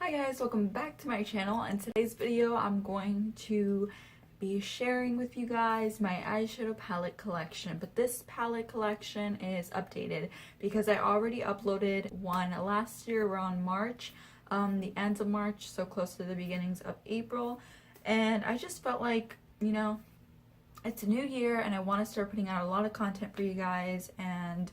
Hi guys, welcome back to my channel. In today's video I'm going to be sharing with you guys my eyeshadow palette collection, but this palette collection is updated because I already uploaded one last year around March, the end of March, so close to the beginnings of April, and I just felt like, you know, it's a new year and I want to start putting out a lot of content for you guys, and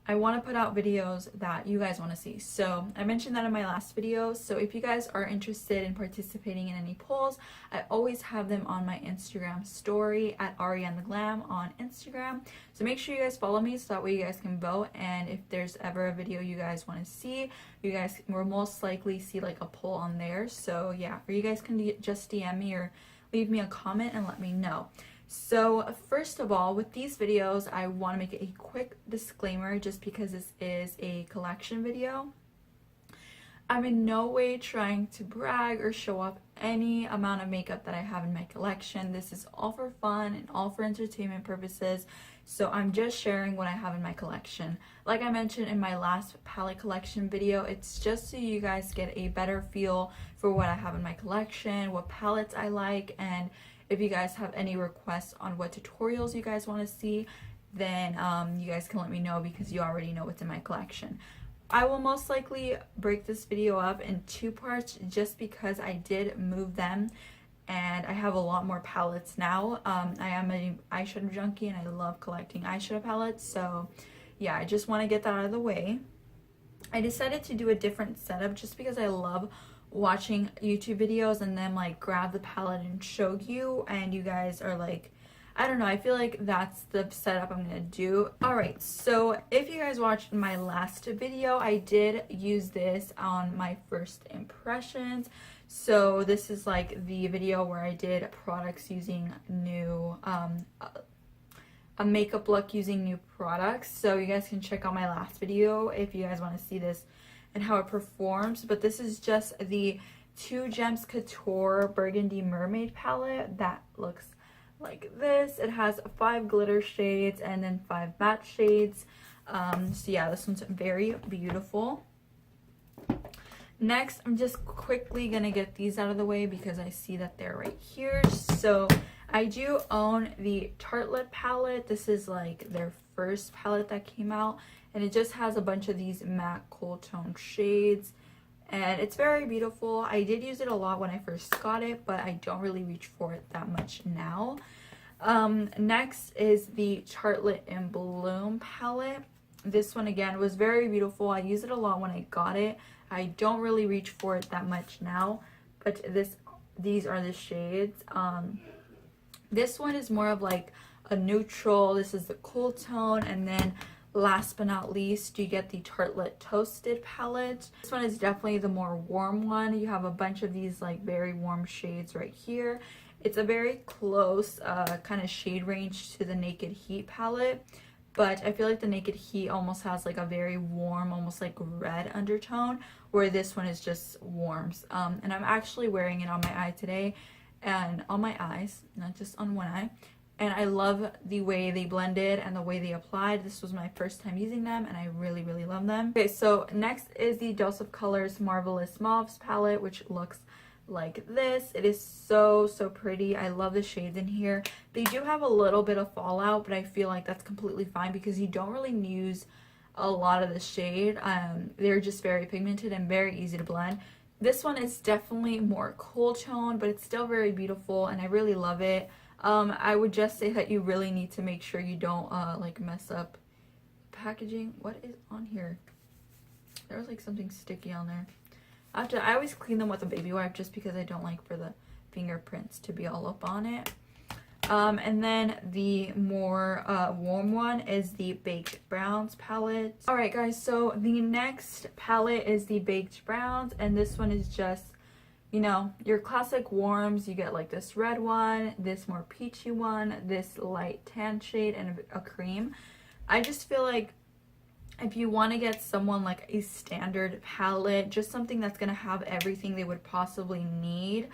I want to put out videos that you guys want to see. So I mentioned that in my last video, so if you guys are interested in participating in any polls, I always have them on my Instagram story at ArianeTheGlam on Instagram. So make sure you guys follow me so that way you guys can vote, and if there's ever a video you guys want to see, you guys will most likely see like a poll on there. So yeah, or you guys can just DM me or leave me a comment and let me know. So first of all, with these videos, I want to make a quick disclaimer just because this is a collection video. I'm in no way trying to brag or show off any amount of makeup that I have in my collection. This is all for fun and all for entertainment purposes. So I'm just sharing what I have in my collection. Like I mentioned in my last palette collection video, it's just so you guys get a better feel for what I have in my collection, what palettes I like, and if you guys have any requests on what tutorials you guys want to see, then you guys can let me know because you already know what's in my collection. I will most likely break this video up in two parts just because I did move them and I have a lot more palettes now. I am an eyeshadow junkie and I love collecting eyeshadow palettes, so yeah, I just want to get that out of the way. I decided to do a different setup just because I love watching YouTube videos and then like grab the palette and show you, and you guys are like, I don't know, I feel like that's the setup I'm gonna do. Alright, so if you guys watched my last video, I did use this on my first impressions. So this is like the video where I did products using new a makeup look using new products, so you guys can check out my last video if you guys want to see this and how it performs. But this is just the Jems Coutoure Burgundy Mermaid palette that looks like this. It has 5 glitter shades and then 5 matte shades. So yeah, this one's very beautiful. Next, I'm just quickly gonna get these out of the way because I see that they're right here. So I do own the Tartelette palette. This is like their first palette that came out, and it just has a bunch of these matte cool tone shades, and it's very beautiful. I did use it a lot when I first got it, but I don't really reach for it that much now. Next is the Tartelette in Bloom palette. This one again was very beautiful. I used it a lot when I got it. I don't really reach for it that much now, but these are the shades. This one is more of like a neutral. This is the cool tone, and then last but not least, you get the Tartelette Toasted palette. This one is definitely the more warm one. You have a bunch of these like very warm shades right here. It's a very close kind of shade range to the Naked Heat palette, but I feel like the Naked Heat almost has like a very warm, almost like red undertone, where this one is just warms. And I'm actually wearing it on my eye today, and on my eyes, not just on one eye. And I love the way they blended and the way they applied. This was my first time using them and I really, really love them. Okay, so next is the Dose of Colors Marvelous Mauves palette, which looks like this. It is so, so pretty. I love the shades in here. They do have a little bit of fallout, but I feel like that's completely fine because you don't really use a lot of the shade. They're just very pigmented and very easy to blend. This one is definitely more cool tone, but it's still very beautiful and I really love it. I would just say that you really need to make sure you don't like mess up packaging. What is on here? There's like something sticky on there. I always clean them with a baby wipe just because I don't like for the fingerprints to be all up on it. And then the more warm one is the Baked Browns palette. Alright guys, so the next palette is the Baked Browns, and this one is just, you know, your classic warms. You get like this red one, this more peachy one, this light tan shade, and a cream. I just feel like if you want to get someone like a standard palette, just something that's going to have everything they would possibly need,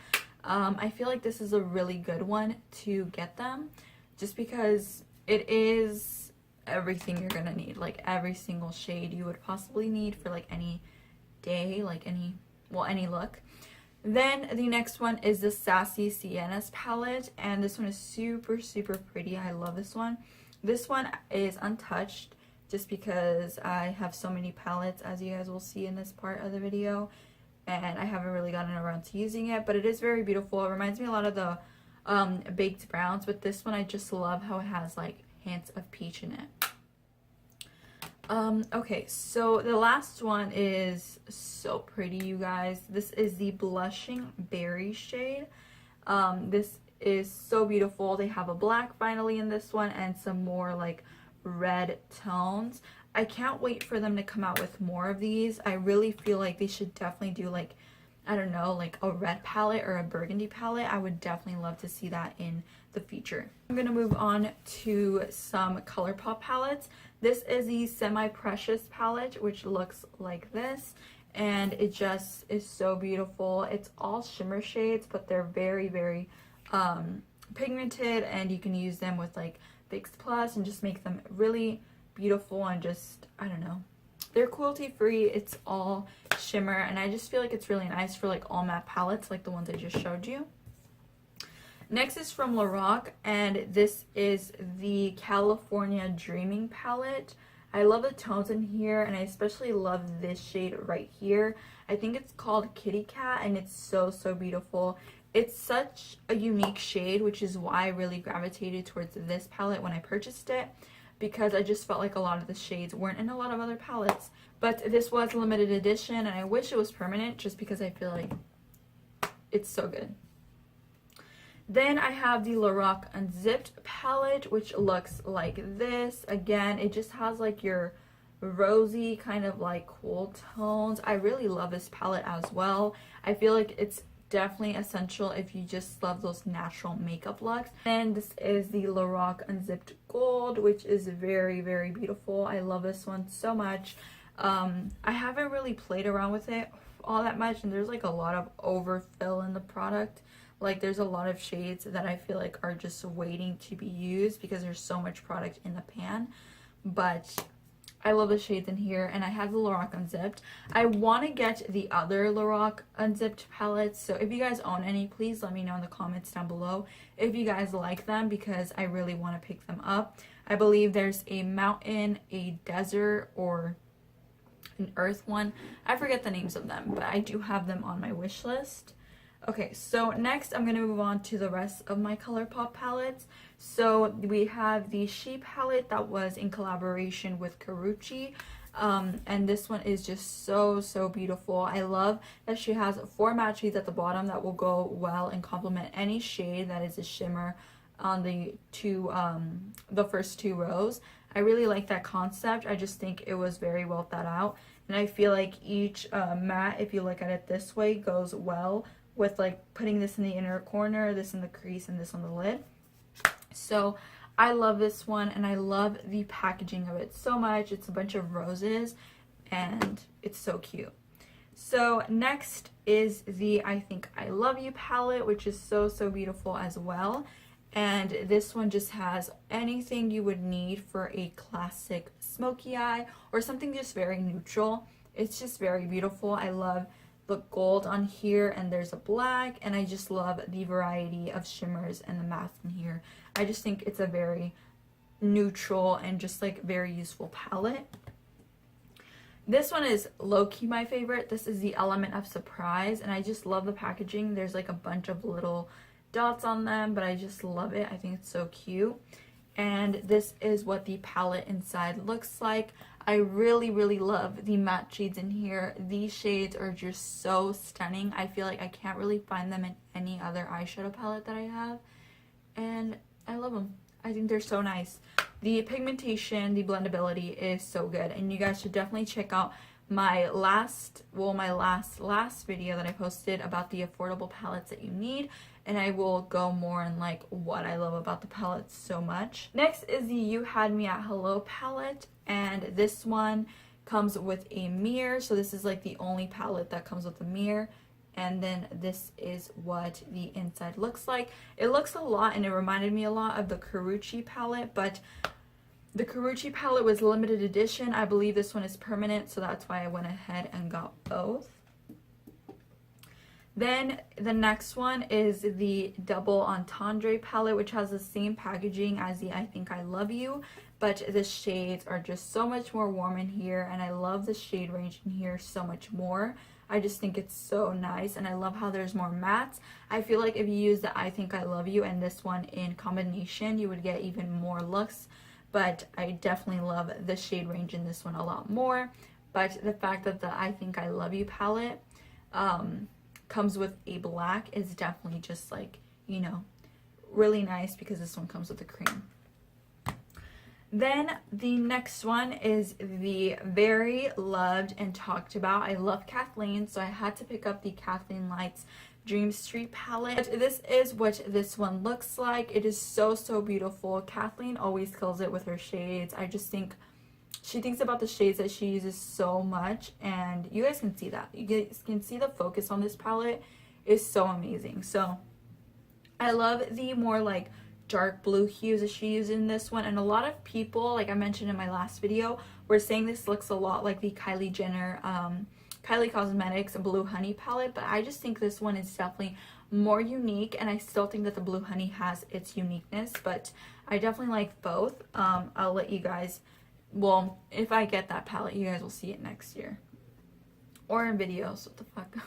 I feel like this is a really good one to get them, just because it is everything you're gonna need, like every single shade you would possibly need for like any day, like any well, any look. Then the next one is the Sassy Siennas palette, and this one is super, super pretty. I love this one. This one is untouched just because I have so many palettes, as you guys will see in this part of the video, and I haven't really gotten around to using it, but it is very beautiful. It reminds me a lot of the baked browns, but this one I just love how it has like hints of peach in it. Okay, so the last one is so pretty, you guys. This is the Blushing Berry shade. This is so beautiful. They have a black finally in this one and some more like red tones. I can't wait for them to come out with more of these. I really feel like they should definitely do like, I don't know, like a red palette or a burgundy palette. I would definitely love to see that in the future. I'm going to move on to some Colourpop palettes. This is the Semi-Precious palette, which looks like this, and it just is so beautiful. It's all shimmer shades, but they're very, very pigmented, and you can use them with like Fix Plus and just make them really beautiful and just, I don't know. They're cruelty free. It's all shimmer, and I just feel like it's really nice for like all matte palettes like the ones I just showed you. Next is from Lorac, and this is the California Dreaming palette. I love the tones in here, and I especially love this shade right here. I think it's called Kitty Cat, and it's so, so beautiful. It's such a unique shade, which is why I really gravitated towards this palette when I purchased it, because I just felt like a lot of the shades weren't in a lot of other palettes. But this was limited edition, and I wish it was permanent just because I feel like it's so good. Then I have the Lorac Unzipped palette, which looks like this. Again, it just has like your rosy kind of like cool tones. I really love this palette as well. I feel like it's definitely essential if you just love those natural makeup looks. And this is the Lorac Unzipped Gold, which is very, very beautiful. I love this one so much. I haven't really played around with it all that much, and there's like a lot of overfill in the product. Like there's a lot of shades that I feel like are just waiting to be used because there's so much product in the pan. But I love the shades in here, and I have the Lorac Unzipped. I want to get the other Lorac Unzipped palettes, so if you guys own any, please let me know in the comments down below if you guys like them, because I really want to pick them up. I believe there's a mountain, a desert, or an earth one. I forget the names of them, but I do have them on my wish list. Okay, so next I'm going to move on to the rest of my Colourpop palettes. So we have the She palette that was in collaboration with Coutoure. And this one is just so, so beautiful. I love that she has 4 matte shades at the bottom that will go well and complement any shade that is a shimmer on the first 2 rows. I really like that concept. I just think it was very well thought out. And I feel like each matte, if you look at it this way, goes well with like putting this in the inner corner, this in the crease, and this on the lid. So I love this one, and I love the packaging of it so much. It's a bunch of roses, and it's so cute. So next is the I Think I Love You palette, which is so, so beautiful as well. And this one just has anything you would need for a classic smoky eye or something just very neutral. It's just very beautiful. I love the gold on here, and there's a black, and I just love the variety of shimmers and the mattes in here. I just think it's a very neutral and just like very useful palette. This one is low-key my favorite. This is the Element of Surprise, and I just love the packaging. There's like a bunch of little dots on them, but I just love it. I think it's so cute. And this is what the palette inside looks like. I really, really love the matte shades in here. These shades are just so stunning. I feel like I can't really find them in any other eyeshadow palette that I have, and I love them. I think they're so nice. The pigmentation, the blendability is so good, and you guys should definitely check out my last video that I posted about the affordable palettes that you need, and I will go more in like what I love about the palettes so much. Next is the You Had Me at Hello palette, and this one comes with a mirror. So this is like the only palette that comes with a mirror, and then this is what the inside looks like. It looks a lot, and it reminded me a lot of the Coutoure palette, but the Coutoure palette was limited edition. I believe this one is permanent, so that's why I went ahead and got both. Then the next one is the Double Entendre palette, which has the same packaging as the I Think I Love You, but the shades are just so much more warm in here, and I love the shade range in here so much more. I just think it's so nice, and I love how there's more mattes. I feel like if you use the I Think I Love You and this one in combination, you would get even more looks, but I definitely love the shade range in this one a lot more. But the fact that the I Think I Love You palette comes with a black is definitely just like, you know, really nice, because this one comes with a cream. Then the next one is the very loved and talked about, I love Kathleen, so I had to pick up the Kathleen Lights Dream St palette. This is what this one looks like. It is so, so beautiful. Kathleen always kills it with her shades. I just think she thinks about the shades that she uses so much, and you guys can see that. You guys can see the focus on this palette is so amazing. So I love the more like dark blue hues that she uses in this one, and a lot of people, like I mentioned in my last video, were saying this looks a lot like the Kylie Jenner Kylie Cosmetics Blue Honey palette, but I just think this one is definitely more unique, and I still think that the Blue Honey has its uniqueness, but I definitely like both. I'll let you guys, well, if I get that palette, you guys will see it next year. Or in videos. What the fuck?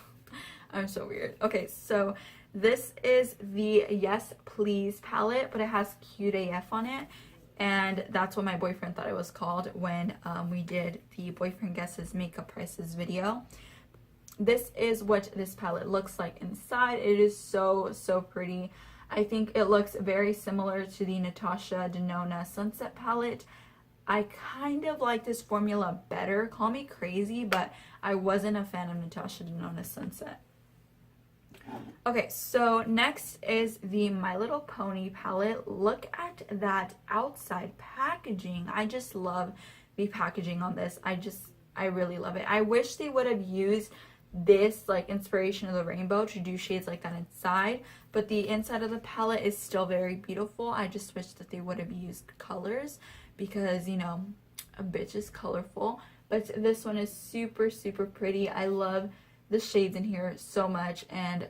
I'm so weird. Okay, so this is the Yes Please palette, but it has Cute AF on it. And that's what my boyfriend thought it was called when we did the Boyfriend Guesses Makeup Prices video. This is what this palette looks like inside. It is so, so pretty. I think it looks very similar to the Natasha Denona Sunset palette. I kind of like this formula better. Call me crazy, but I wasn't a fan of Natasha Denona Sunset. Okay, so next is the My Little Pony palette. Look at that outside packaging. I just love the packaging on this. I really love it. I wish they would have used this like inspiration of the rainbow to do shades like that inside, but the inside of the palette is still very beautiful. I just wish that they would have used colors, because, you know, a bitch is colorful. But this one is super, super pretty. I love the shades in here so much, and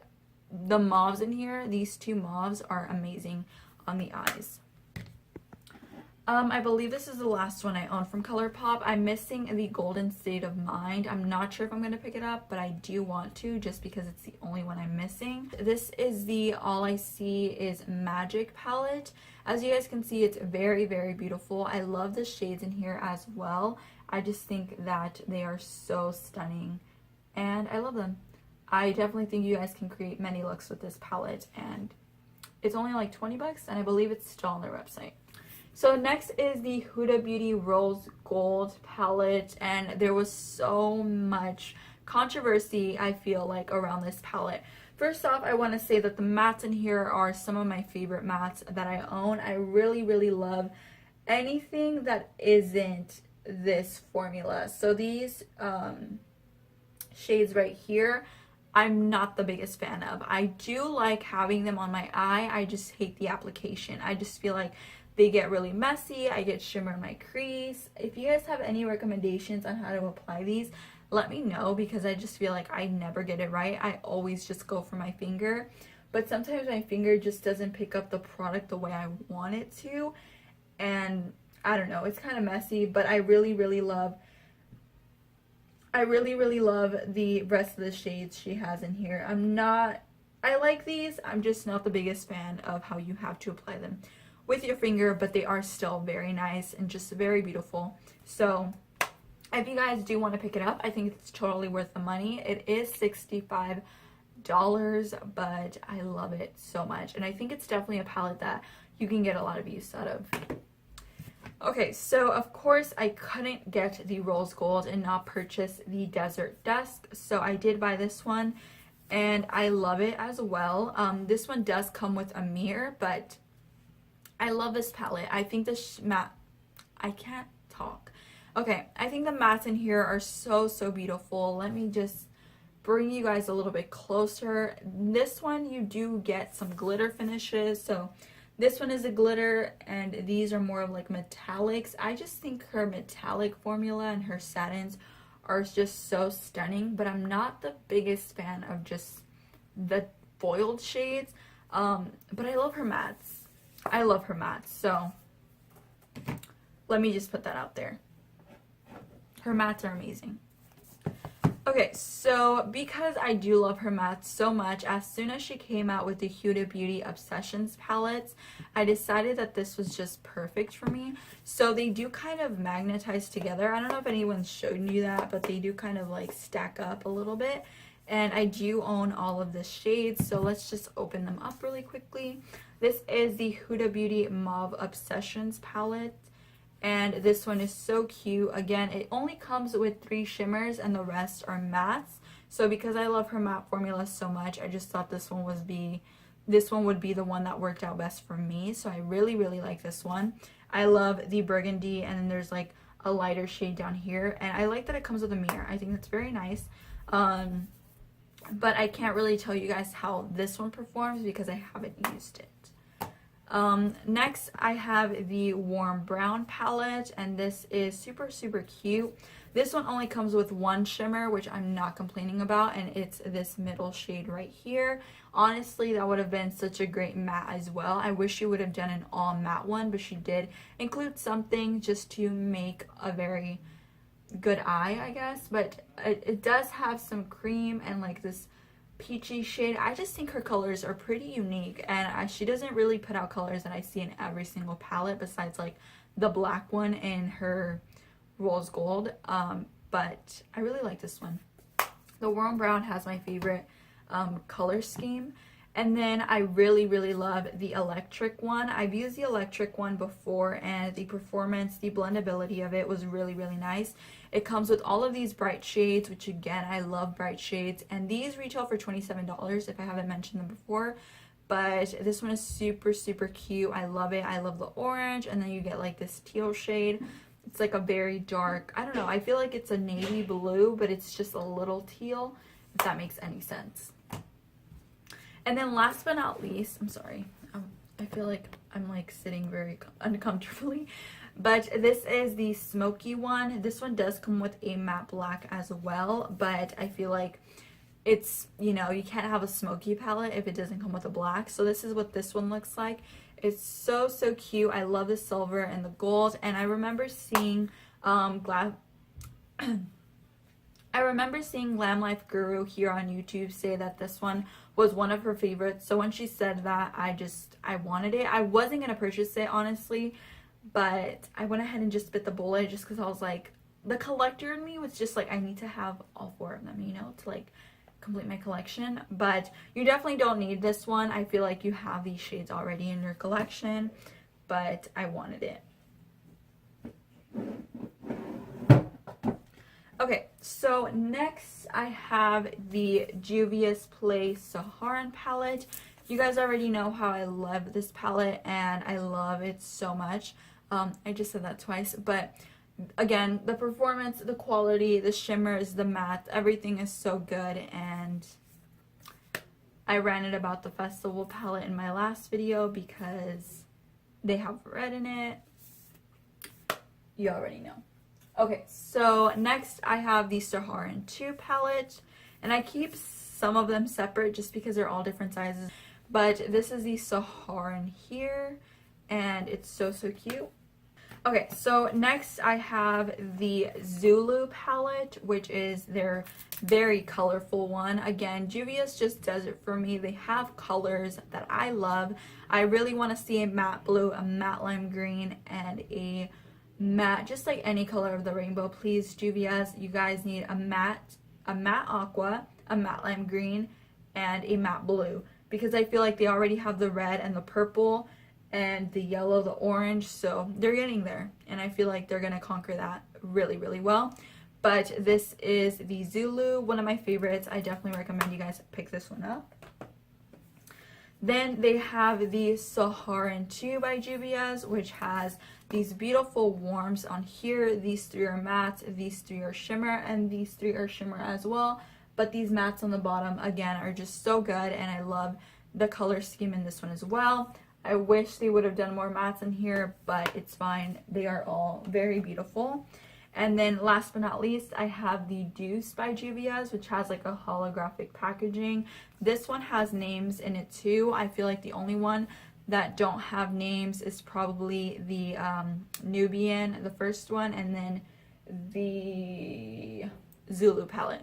the mauves in here, these two mauves are amazing on the eyes. I believe this is the last one I own from Colourpop. I'm missing the Golden State of Mind. I'm not sure if I'm going to pick it up, but I do want to, just because it's the only one I'm missing. This is the All I See Is Magic palette. As you guys can see, it's very, very beautiful. I love the shades in here as well. I just think that they are so stunning, and I love them. I definitely think you guys can create many looks with this palette, and it's only like 20 bucks, and I believe it's still on their website. So next is the Huda Beauty Rosegold palette, and there was so much controversy, I feel like, around this palette. First off, I want to say that the mattes in here are some of my favorite mattes that I own. I really, really love anything that isn't this formula. So these shades right here, I'm not the biggest fan of. I do like having them on my eye. I just hate the application. I just feel like they get really messy. I get shimmer in my crease. If you guys have any recommendations on how to apply these, let me know, because I just feel like I never get it right. I always just go for my finger, but sometimes my finger just doesn't pick up the product the way I want it to, and I don't know, it's kind of messy. But I really, really love the rest of the shades she has in here. I like these, I'm just not the biggest fan of how you have to apply them with your finger, but they are still very nice and just very beautiful. So if you guys do want to pick it up, I think it's totally worth the money. It is $65, but I love it so much, and I think it's definitely a palette that you can get a lot of use out of. Okay, so of course I couldn't get the Rose Gold and not purchase the Desert Dusk, so I did buy this one, and I love it as well. This one does come with a mirror, but I love this palette. I think the matte, I can't talk. Okay, I think the mattes in here are so, so beautiful. Let me just bring you guys a little bit closer. This one, you do get some glitter finishes, so this one is a glitter, and these are more of like metallics. I just think her metallic formula and her satins are just so stunning, but I'm not the biggest fan of just the foiled shades. But I love her mattes. I love her mattes, so let me just put that out there. Her mattes are amazing. Okay, so because I do love her mattes so much, as soon as she came out with the Huda Beauty Obsessions palettes, I decided that this was just perfect for me. So they do kind of magnetize together. I don't know if anyone's shown you that, but they do kind of like stack up a little bit. And I do own all of the shades, so let's just open them up really quickly. This is the Huda Beauty Mauve Obsessions palette. And this one is so cute. Again, it only comes with 3 shimmers and the rest are mattes. So because I love her matte formula so much, I just thought this one would be the one that worked out best for me. So I really, really like this one. I love the burgundy, and then there's like a lighter shade down here. And I like that it comes with a mirror. I think that's very nice. But I can't really tell you guys how this one performs because I haven't used it. Next I have the Warm Brown palette, and this is super, super cute. This one only comes with 1 shimmer, which I'm not complaining about, and it's this middle shade right here. Honestly, that would have been such a great matte as well. I wish she would have done an all matte one, but she did include something just to make a very good eye, I guess. But it does have some cream and like this peachy shade. I just think her colors are pretty unique, and she doesn't really put out colors that I see in every single palette besides like the black one in her Rosegold. But I really like this one. The Warm Brown has my favorite color scheme. And then I really, really love the electric one. I've used the electric one before, and the performance, the blendability of it was really, really nice. It comes with all of these bright shades, which again, I love bright shades. And these retail for $27 if I haven't mentioned them before. But this one is super, super cute. I love it. I love the orange, and then you get like this teal shade. It's like a very dark, I don't know, I feel like it's a navy blue, but it's just a little teal, if that makes any sense. And then last but not least, I'm sorry, I feel like I'm like sitting very uncomfortably, but this is the smoky one. This one does come with a matte black as well, but I feel like it's, you know, you can't have a smoky palette if it doesn't come with a black. So this is what this one looks like. It's so, so cute. I love the silver and the gold, and I remember seeing I remember seeing Glam Life Guru here on YouTube say that this one was one of her favorites. So when she said that, I wanted it. I wasn't going to purchase it, honestly, but I went ahead and just bit the bullet just because I was like, the collector in me was just like, I need to have all 4 of them, you know, to like complete my collection. But you definitely don't need this one. I feel like you have these shades already in your collection, but I wanted it. Okay, so next I have the Juvia's Play Saharan palette. You guys already know how I love this palette, and I love it so much. I just said that twice, but again, the performance, the quality, the shimmers, the matte, everything is so good. And I ranted about the festival palette in my last video because they have red in it. You already know. Okay, so next I have the Saharan 2 palette, and I keep some of them separate just because they're all different sizes, but this is the Saharan here, and it's so, so cute. Okay, so next I have the Zulu palette, which is their very colorful one. Again, Juvia's just does it for me. They have colors that I love. I really want to see a matte blue, a matte lime green, and a matte, just like any color of the rainbow. Please, Juvia's, you guys need a matte aqua, a matte lime green, and a matte blue, because I feel like they already have the red and the purple and the yellow, the orange, so they're getting there, and I feel like they're gonna conquer that really, really well. But this is the Zulu, one of my favorites. I definitely recommend you guys pick this one up. Then they have the Saharan 2 by Juvia's, which has these beautiful warms on here. These 3 are matte, these 3 are shimmer, and these 3 are shimmer as well. But these mattes on the bottom, again, are just so good, and I love the color scheme in this one as well. I wish they would have done more mattes in here, but it's fine. They are all very beautiful. And then last but not least, I have the Dusk by Juvia's, which has like a holographic packaging. This one has names in it too. I feel like the only one that don't have names is probably the Nubian, the first one, and then the Zulu palette.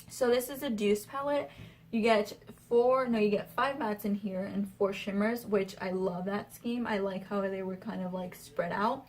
So this is a Dusk palette. You get 5 mattes in here and 4 shimmers, which I love that scheme. I like how they were kind of like spread out.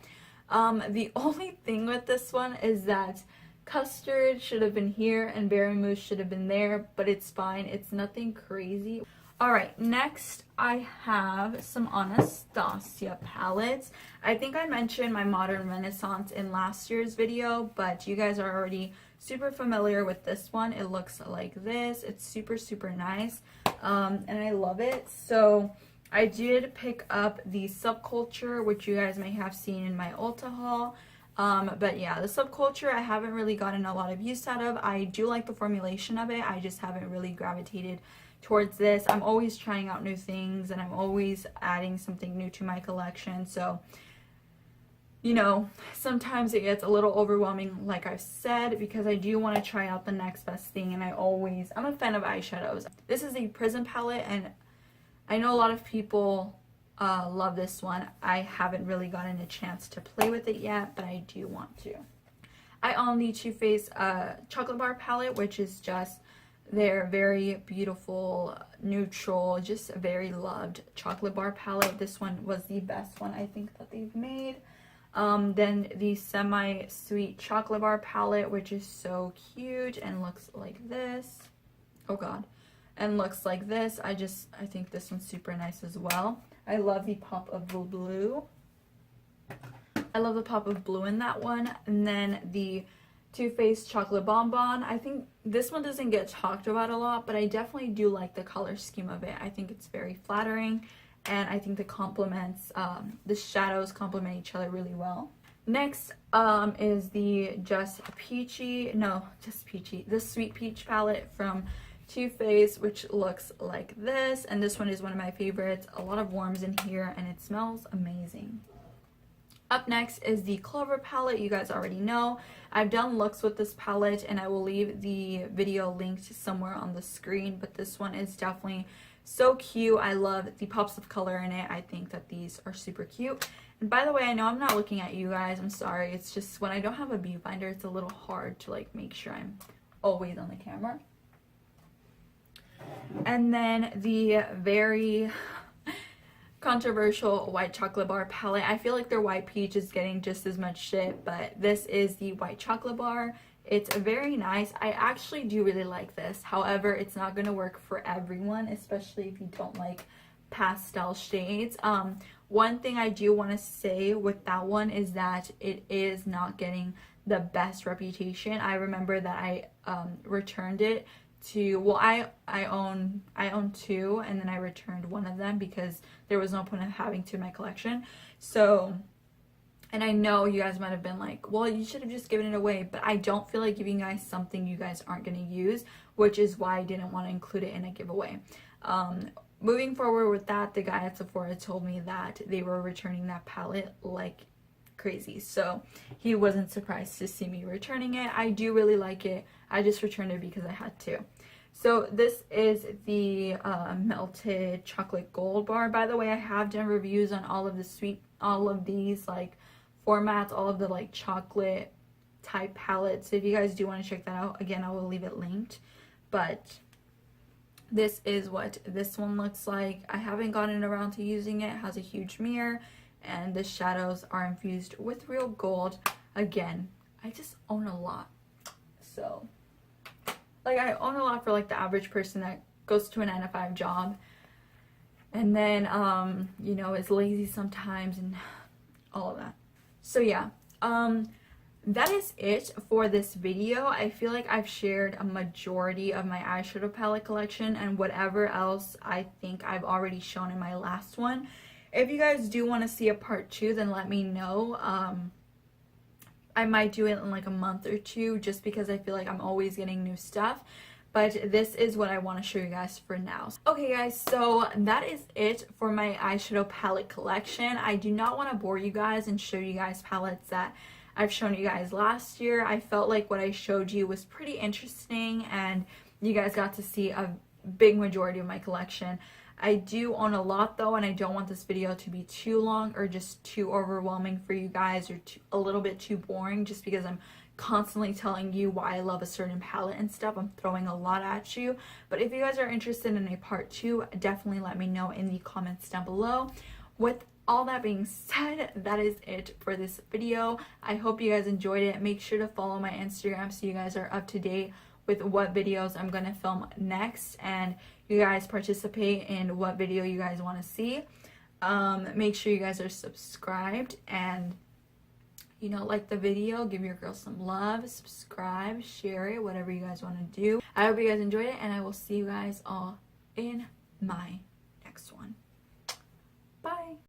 The only thing with this one is that custard should have been here and berry mousse should have been there, but it's fine. It's nothing crazy. Alright, next I have some Anastasia palettes. I think I mentioned my Modern Renaissance in last year's video, but you guys are already super familiar with this one. It looks like this. It's super nice, and I love it. So I did pick up the Subculture, which you guys may have seen in my Ulta haul. But yeah, the Subculture I haven't really gotten a lot of use out of. I do like the formulation of it. I just haven't really gravitated towards this. I'm always trying out new things and I'm always adding something new to my collection. So, you know, sometimes it gets a little overwhelming, like I've said, because I do want to try out the next best thing. And I'm a fan of eyeshadows. This is a Prism palette and I know a lot of people love this one. I haven't really gotten a chance to play with it yet, but I do want to. I own the Too Faced Chocolate Bar palette, which is just their very beautiful, neutral, just very loved chocolate bar palette. This one was the best one I think that they've made. Then the Semi-Sweet Chocolate Bar palette, which is so cute and looks like this. Oh god. And looks like this. I think this one's super nice as well. I love the pop of blue. I love the pop of blue in that one. And then the Too Faced Chocolate Bonbon. I think this one doesn't get talked about a lot, but I definitely do like the color scheme of it. I think it's very flattering, and I think the the shadows complement each other really well. Next is the the Sweet Peach palette from Too Faced, which looks like this, and this one is one of my favorites. A lot of warms in here and it smells amazing. Up next is the Clover palette. You guys already know I've done looks with this palette and I will leave the video linked somewhere on the screen, but this one is definitely so cute. I love the pops of color in it. I think that these are super cute. And by the way, I know I'm not looking at you guys, I'm sorry. It's just when I don't have a viewfinder, it's a little hard to like make sure I'm always on the camera. And then the very controversial White Chocolate Bar palette. I feel like their White Peach is getting just as much shit, but this is the White Chocolate Bar. It's very nice. I actually do really like this. However, it's not going to work for everyone, especially if you don't like pastel shades. One thing I do want to say with that one is that it is not getting the best reputation. I remember that I returned it to, well, I own 2, and then I returned one of them because there was no point of having 2 in my collection. So, and I know you guys might have been like, well, you should have just given it away, but I don't feel like giving you guys something you guys aren't going to use, which is why I didn't want to include it in a giveaway. Moving forward with that, the guy at Sephora told me that they were returning that palette like crazy, so he wasn't surprised to see me returning it. I do really like it. I just returned it because I had to. So this is the melted chocolate gold bar. By the way, I have done reviews on all of these like formats, all of the like chocolate type palettes. So if you guys do want to check that out, again, I will leave it linked. But this is what this one looks like. I haven't gotten around to using it. It has a huge mirror, and the shadows are infused with real gold. Again, I just own a lot. So, like, I own a lot for like the average person that goes to a 9-to-5 job and then you know, is lazy sometimes and all of that. So yeah, that is it for this video. I feel like I've shared a majority of my eyeshadow palette collection, and whatever else I think I've already shown in my last one. If you guys do want to see a part 2, then let me know. I might do it in like a month or 2, just because I feel like I'm always getting new stuff. But this is what I want to show you guys for now. Okay guys, so that is it for my eyeshadow palette collection. I do not want to bore you guys and show you guys palettes that I've shown you guys last year. I felt like what I showed you was pretty interesting and you guys got to see a big majority of my collection. I do own a lot though, and I don't want this video to be too long or just too overwhelming for you guys, or a little bit too boring, just because I'm constantly telling you why I love a certain palette and stuff. I'm throwing a lot at you. But if you guys are interested in a part 2, definitely let me know in the comments down below. With all that being said, that is it for this video. I hope you guys enjoyed it. Make sure to follow my Instagram so you guys are up to date with what videos I'm gonna film next, and you guys participate in what video you guys want to see. Make sure you guys are subscribed, and you know, like the video, give your girl some love, subscribe, share it, whatever you guys want to do. I hope you guys enjoyed it, and I will see you guys all in my next one.